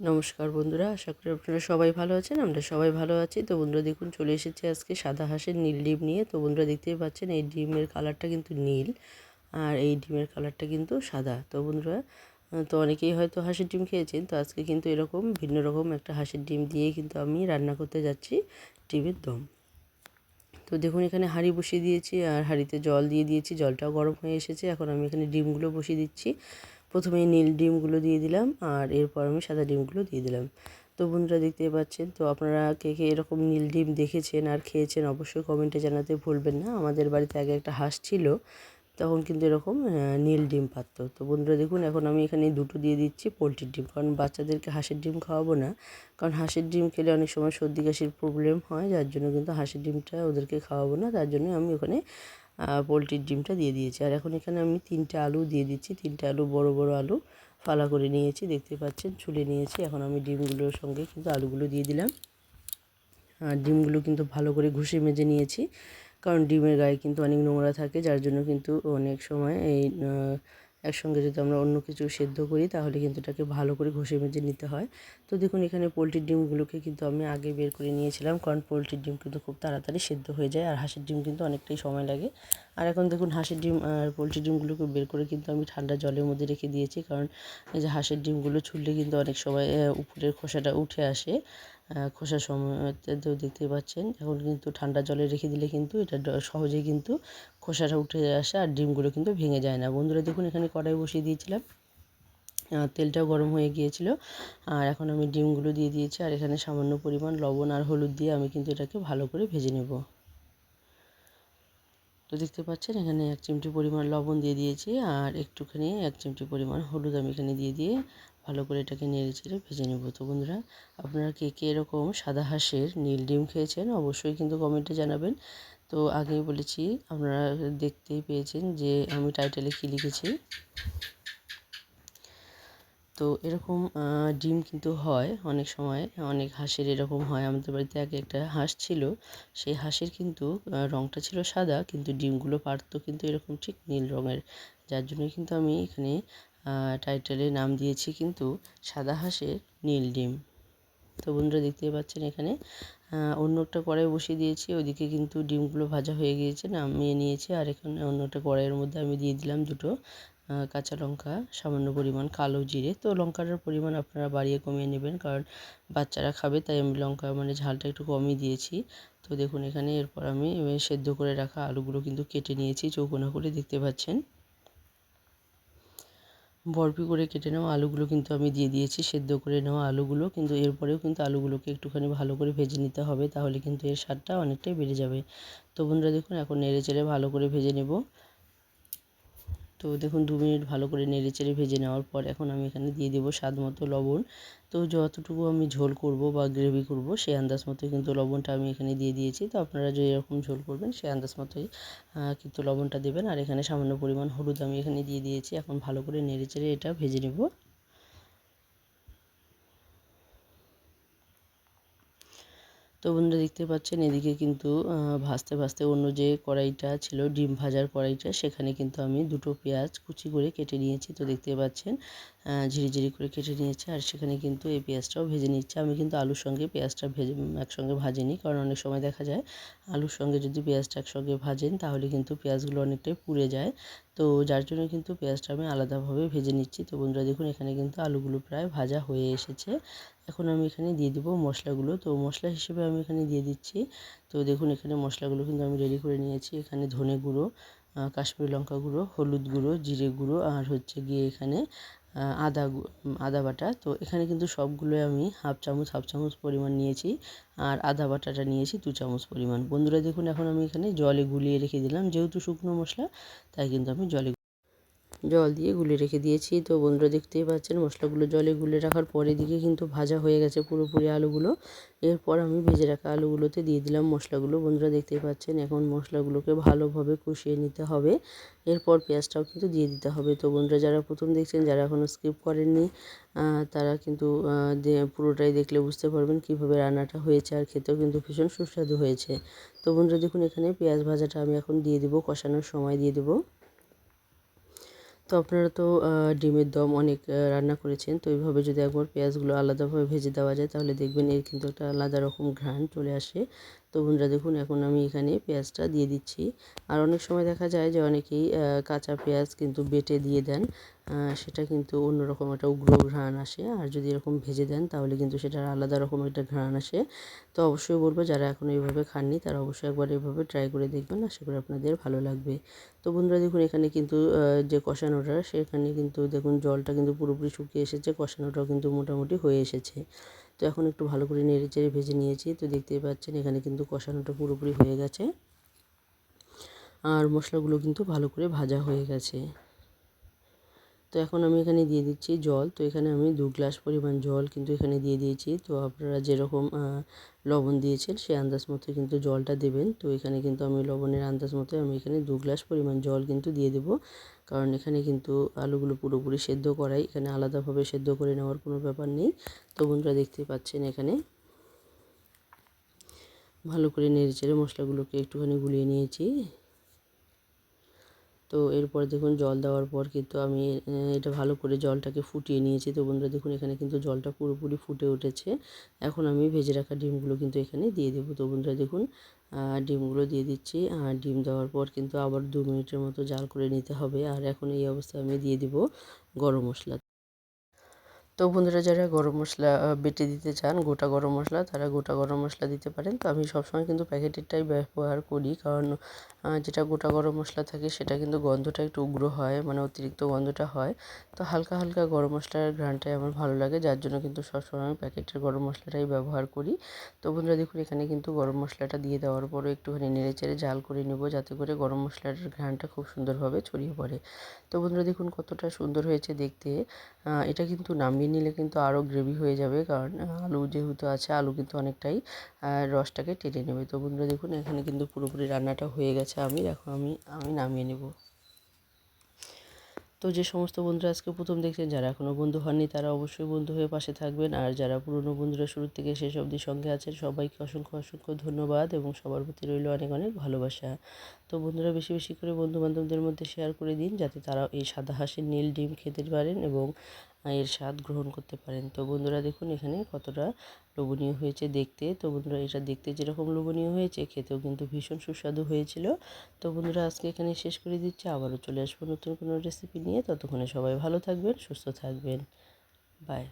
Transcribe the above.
নমস্কার বন্ধুরা, আশা করি আপনারা সবাই ভালো আছেন। আমরা সবাই ভালো আছি। তো বন্ধুরা দেখুন, চলে এসেছে আজকে সাদা হাঁসের নীল ডিম নিয়ে। তো বন্ধুরা দেখতেই পাচ্ছেন এই ডিমের কালারটা কিন্তু নীল, আর এই ডিমের কালারটা কিন্তু সাদা। তো বন্ধুরা, তো অনেকেই হয়তো হাঁসের ডিম খেয়েছেন। তো আজকে কিন্তু এরকম ভিন্ন রকম একটা হাঁসের ডিম দিয়ে কিন্তু আমি রান্না করতে যাচ্ছি ডিমের দম। তো দেখুন, এখানে হাঁড়ি বসিয়ে দিয়েছি আর হাঁড়িতে জল দিয়ে দিয়েছি। জলটাও গরম হয়ে এসেছে। এখন আমি এখানে ডিমগুলো বসিয়ে দিচ্ছি। প্রথমে নীল ডিমগুলো দিয়ে দিলাম আর এরপর আমি সাদা ডিমগুলো দিয়ে দিলাম। তো বন্ধুরা দেখতেই পাচ্ছেন। তো আপনারা কে কে এরকম নীল ডিম দেখেছেন আর খেয়েছেন অবশ্যই কমেন্টে জানাতে ভুলবেন না। আমাদের বাড়িতে আগে একটা হাঁস ছিল, তখন কিন্তু এরকম নীল ডিম পারত। তো বন্ধুরা দেখুন, এখন আমি এখানে দুটো দিয়ে দিচ্ছি পোলট্রির ডিম, কারণ বাচ্চাদেরকে হাঁসের ডিম খাওয়াবো না। কারণ হাঁসের ডিম খেলে অনেক সময় সর্দি কাশির প্রবলেম হয়, যার জন্য কিন্তু হাঁসের ডিমটা ওদেরকে খাওয়াবো না। তার জন্য আমি ওখানে পোলট্রির ডিমটা দিয়ে দিয়েছি। আর এখন এখানে আমি 3টে আলু দিয়ে দিচ্ছি। 3টে আলু বড় বড় আলু ফালা করে নিয়েছি, দেখতে পাচ্ছেন ছুলে নিয়েছি। এখন আমি ডিমগুলোর সঙ্গে কিন্তু আলুগুলো দিয়ে দিলাম। আর ডিমগুলো কিন্তু ভালো করে ঘষে মেজে নিয়েছি, কারণ ডিমের গায়ে কিন্তু অনেক নোংরা থাকে, যার জন্য কিন্তু অনেক সময় এই একসঙ্গে যদি আমরা অন্য কিছু সেদ্ধ করি তাহলে কিন্তু এটাকে ভালো করে ঘষে মেজে নিতে হয়। তো দেখুন, এখানে পোলট্রির ডিমগুলোকে কিন্তু আমি আগে বের করে নিয়েছিলাম, কারণ পোলট্রির ডিম কিন্তু খুব তাড়াতাড়ি সেদ্ধ হয়ে যায় আর হাঁসের ডিম কিন্তু অনেকটাই সময় লাগে। আর এখন দেখুন, হাঁসের ডিম আর পোলট্রির ডিমগুলোকে বের করে কিন্তু আমি ঠান্ডা জলের মধ্যে রেখে দিয়েছি, কারণ এই যে হাঁসের ডিমগুলো ছুললে কিন্তু অনেক সময় উপরের খোসাটা উঠে আসে। খোসার সময়তে দেখতেই পাচ্ছেন, এখন কিন্তু ঠান্ডা জলে রেখে দিলে কিন্তু এটা সহজেই কিন্তু খোসাটা উঠে আসে আর ডিমগুলো কিন্তু ভেঙে যায় না। বন্ধুরা দেখুন, এখানে কড়াই বসিয়ে দিয়েছিলাম, তেলটাও গরম হয়ে গিয়েছিল। আর এখন আমি ডিমগুলো দিয়ে দিয়েছি আর এখানে সামান্য পরিমাণ লবণ আর হলুদ দিয়ে আমি কিন্তু এটাকে ভালো করে ভেজে নেব। তো দেখতে পাচ্ছেন, এখানে 1 চিমটি পরিমাণ লবণ দিয়ে দিয়েছি আর একটুখানি 1 চিমটি পরিমাণ হলুদ আমি এখানে দিয়ে ভালো করে এটাকে নেড়ে চেড়ে ভেজে নেব। তো বন্ধুরা, আপনারা কে কে এরকম সাদা হাঁসের নীল ডিম খেয়েছেন অবশ্যই কিন্তু কমেন্টে জানাবেন। তো আগেই বলেছি, আপনারা দেখতেই পেয়েছেন যে আমি টাইটেলে কী লিখেছি। তো এরকম ডিম কিন্তু হয় অনেক সময়, অনেক হাঁসের এরকম হয়। আমাদের বাড়িতে আগে একটা হাঁস ছিল, সেই হাঁসের কিন্তু রঙটা ছিল সাদা, কিন্তু ডিমগুলো পারতো কিন্তু এরকম ঠিক নীল রঙের। যার জন্যই কিন্তু আমি এখানে টাইটেলে নাম দিয়েছি কিন্তু সাদা হাঁসের নীল ডিম। তো বন্ধুরা দেখতেই পাচ্ছেন, এখানে অন্য একটা কড়াই বসিয়ে দিয়েছি। ওইদিকে কিন্তু ডিমগুলো ভাজা হয়ে গিয়েছে, নামিয়ে নিয়েছি। আর এখানে অন্য একটা কড়াইয়ের মধ্যে আমি দিয়ে দিলাম দুটো কাঁচা লঙ্কা, সামান্য পরিমাণ কালো জিরে। তো লঙ্কাটার পরিমাণ আপনারা বাড়িয়ে কমিয়ে নেবেন, কারণ বাচ্চারা খাবে, তাই আমি লঙ্কা মানে ঝালটা একটু কমই দিয়েছি। তো দেখুন, এখানে এরপর আমি সেদ্ধ করে রাখা আলুগুলো কিন্তু কেটে নিয়েছি চৌকোনা করে, দেখতে পাচ্ছেন। বরফি করে কেটে নেওয়া আলুগুলো কিন্তু আমি দিয়ে দিয়েছি, সেদ্ধ করে নেওয়া আলুগুলো। কিন্তু এরপরেও কিন্তু আলুগুলোকে একটুখানি ভালো করে ভেজে নিতে হবে, তাহলে কিন্তু এর স্বাদটা অনেকটাই বেড়ে যাবে। তো বন্ধুরা দেখুন, এখন নেড়ে চেড়ে ভালো করে ভেজে নেব। তো দেখুন, 2 মিনিট ভালো করে নেড়েচেড়ে ভেজে নেওয়ার পর এখন আমি এখানে দিয়ে দেবো স্বাদ মতো লবণ। তো যতটুকু আমি ঝোল করব বা গ্রেভি করব সেই আন্দাজ মতোই কিন্তু লবণটা আমি এখানে দিয়ে দিয়েছি। তো আপনারা যে এরকম ঝোল করবেন সেই আন্দাজ মতোই কিন্তু লবণটা দেবেন। আর এখানে সামান্য পরিমাণ হলুদ আমি এখানে দিয়ে দিয়েছি। এখন ভালো করে নেড়েচেড়ে এটা ভেজে নেব। তো বন্ধুরা দেখতে পাচ্ছেন, এদিকে কিন্তু ভাজতে ভাজতে অন্য যে কড়াইটা ছিল, ডিম ভাজার কড়াইটা, সেখানে কিন্তু আমি দুটো পেঁয়াজ কুচি করে কেটে নিয়েছি। তো দেখতে পাচ্ছেন, ঝিরিঝিরি করে কেটে নিয়েছি। আর সেখানে কিন্তু এই পেঁয়াজটাও ভেজে নিচ্ছে। আমি কিন্তু আলুর সঙ্গে পেঁয়াজটা একসঙ্গে ভাজিনি, কারণ অনেক সময় দেখা যায় আলুর সঙ্গে যদি পেঁয়াজটা একসঙ্গে ভাজেন তাহলে কিন্তু পেঁয়াজগুলো অনেকটাই পুড়ে যায়। তো যার জন্য কিন্তু পেঁয়াজটা আমি আলাদাভাবে ভেজে নিচ্ছি। তো বন্ধুরা দেখুন, এখানে কিন্তু আলুগুলো প্রায় ভাজা হয়ে এসেছে। এখন আমি এখানে দিয়ে দেবো মশলাগুলো। তো মশলা হিসেবে আমি এখানে দিয়ে দিচ্ছি। তো দেখুন, এখানে মশলাগুলো কিন্তু আমি রেডি করে নিয়েছি। এখানে ধনে গুঁড়ো, কাশ্মীরি লঙ্কা গুঁড়ো, হলুদ গুঁড়ো, জিরে গুঁড়ো, আর হচ্ছে গিয়ে এখানে আদা বাটা। তো এখানে কিন্তু সবগুলোই আমি হাফ চামচ পরিমাণ নিয়েছি। আর আদা বাটাটা নিয়েছি 2 চামচ পরিমাণ। বন্ধুরা দেখুন, এখন আমি এখানে জলে গুলিয়ে রেখে দিলাম, যেহেতু শুকনো মশলা তাই কিন্তু আমি জল দিয়ে গুলে রেখে দিয়েছি। তো বন্ধুরা দেখতেই পাচ্ছেন, মশলাগুলো জলে গুলে রাখার পরে দিকে কিন্তু ভাজা হয়ে গেছে পুরোপুরি আলুগুলো। এরপর আমি ভেজে রাখা আলুগুলোতে দিয়ে দিলাম মশলাগুলো। বন্ধুরা দেখতেই পাচ্ছেন, এখন মশলাগুলোকে ভালোভাবে কষিয়ে নিতে হবে। এরপর পেঁয়াজটাও কিন্তু দিয়ে দিতে হবে। তো বন্ধুরা যারা প্রথম দেখছেন, যারা এখনও স্কিপ করেননি, তারা কিন্তু পুরোটাই দেখলে বুঝতে পারবেন কীভাবে রান্নাটা হয়েছে, আর খেতেও কিন্তু ভীষণ সুস্বাদু হয়েছে। তো বন্ধুরা দেখুন, এখানে পেঁয়াজ ভাজাটা আমি এখন দিয়ে দেবো, কষানোর সময় দিয়ে দেবো। তো আপনারা তো ডিমের দম অনেক রান্না করেছেন, তো এইভাবে যদি একবার পেঁয়াজগুলো আলাদাভাবে ভেজে দেওয়া যায় তাহলে দেখবেন এর কিন্তু একটা আলাদা রকম ঘ্রাণ চলে আসে। তো বন্ধুরা দেখুন এখন আমি এখানে পেঁয়াজটা দিয়ে দিচ্ছি। আর অনেক সময় দেখা যায় যে অনেকেই কাঁচা পেঁয়াজ কিন্তু বেটে দিয়ে দেন, সেটা কিন্তু অন্যরকম একটা উগ্র ঘ্রাণ আসে। আর যদি এরকম ভেজে দেন তাহলে কিন্তু সেটার আলাদা রকম একটা ঘ্রাণ আসে। তো অবশ্যই বলবো যারা এখনও এইভাবে খাননি তারা অবশ্যই একবার এইভাবে ট্রাই করে দেখবেন, আশা করি আপনাদের ভালো লাগবে। তো বন্ধুরা দেখুন এখানে কিন্তু যে কষানোটা সেখানে কিন্তু দেখুন জলটা কিন্তু পুরোপুরি শুকিয়ে এসেছে, কষানোটাও কিন্তু মোটামুটি হয়ে এসেছে। তো এখন একটু ভালো করে নেড়ে চেড়ে ভেজে নিয়েছি। তো দেখতেই পাচ্ছেন এখানে কিন্তু কষানোটা পুরোপুরি হয়ে গেছে আর মশলাগুলো কিন্তু ভালো করে ভাজা হয়ে গেছে। তো এখন আমি এখানে দিয়ে দিচ্ছি জল। তো এখানে আমি 2 গ্লাস পরিমাণ জল কিন্তু এখানে দিয়ে দিয়েছি। তো আপনারা যেরকম লবণ দিয়েছেন সেই আন্দাজ মতো কিন্তু জলটা দেবেন। তো এখানে কিন্তু আমি লবণের আন্দাজ মতো আমি এখানে 2 গ্লাস পরিমাণ জল কিন্তু দিয়ে দেব। কারণ এখানে কিন্তু আলুগুলো পুরোপুরি সেদ্ধ করাই, এখানে আলাদাভাবে সেদ্ধ করে নেওয়ার কোনো ব্যাপার নেই। তো বন্ধুরা দেখতেই পাচ্ছেন এখানে ভালো করে নেড়েচেড়ে মশলাগুলোকে একটুখানি গুলিয়ে নিয়েছি। তো এরপর দেখুন জল দেওয়ার পর কিন্তু আমি এটা ভালো করে জলটাকে ফুটিয়ে নিয়েছি। তো বন্ধুরা দেখুন এখানে কিন্তু জলটা পুরোপুরি ফুটে উঠেছে। এখন আমি ভেজে রাখা ডিমগুলো কিন্তু এখানে দিয়ে দেবো। তো বন্ধুরা দেখুন ডিমগুলো দিয়ে দিচ্ছি। আর ডিম দেওয়ার পর কিন্তু আবার 2 মিনিটের মতো জাল করে নিতে হবে। আর এখন এই অবস্থায় আমি দিয়ে দিব গরম মশলা। তো বন্ধুরা যারা গরম মশলা বেটে দিতে চান, গোটা গরম মশলা, তারা গোটা গরম মশলা দিতে পারেন। তো আমি সবসময় কিন্তু প্যাকেটেরটাই ব্যবহার করি, কারণ যেটা গোটা গরম মশলা থাকে সেটা কিন্তু গন্ধটা একটু উগ্র হয়, মানে অতিরিক্ত গন্ধটা হয়। তো হালকা হালকা গরম মশলার ঘ্রাণটাই আমার ভালো লাগে, যার জন্য কিন্তু সবসময় আমি প্যাকেটের গরম মশলাটাই ব্যবহার করি। তো বন্ধুরা দেখুন এখানে কিন্তু গরম মশলাটা দিয়ে দেওয়ার পরও একটুখানি নেড়েচেড়ে জাল করে নেব, যাতে করে গরম মশলার ঘ্রাণটা খুব সুন্দরভাবে ছড়িয়ে পড়ে। তো বন্ধুরা দেখুন কতটা সুন্দর হয়েছে দেখতে। এটা কিন্তু নামিয়ে নিলে কিন্তু আরও গ্রেভি হয়ে যাবে, কারণ আলু যেহেতু আছে, আলু কিন্তু অনেকটাই রসটাকে টেনে নেবে। তো বন্ধুরা দেখুন এখানে কিন্তু পুরোপুরি রান্নাটা হয়ে গেছে, এখন আমি নামিয়ে নেব। তো যে সমস্ত বন্ধুরা আজকে প্রথম দেখছেন, যারা এখনও বন্ধু হননি তারা অবশ্যই বন্ধু হয়ে পাশে থাকবেন। আর যারা পুরনো বন্ধুরা শুরু থেকে শেষ অবধি সঙ্গে আছেন, সবাইকে অসংখ্য অসংখ্য ধন্যবাদ এবং সবার প্রতি রইল অনেক অনেক ভালোবাসা। তো বন্ধুরা বেশি বেশি করে বন্ধুবান্ধবদের মধ্যে শেয়ার করে দিন, যাতে তারা এই সাদা হাঁসের নীল ডিম খেতে পারেন এবং এর স্বাদ গ্রহণ করতে পারেন। তো বন্ধুরা দেখুন এখানে কতটা লোভনীয় হয়েছে দেখতে। তো বন্ধুরা এটা দেখতে যেরকম লোভনীয় হয়েছে, খেতেও কিন্তু ভীষণ সুস্বাদু হয়েছিল। তো বন্ধুরা আজকে এখানে শেষ করে দিচ্ছি, আবারও চলে আসবো নতুন কোনো রেসিপি নিয়ে। ততক্ষণে সবাই ভালো থাকবেন, সুস্থ থাকবেন। বাই।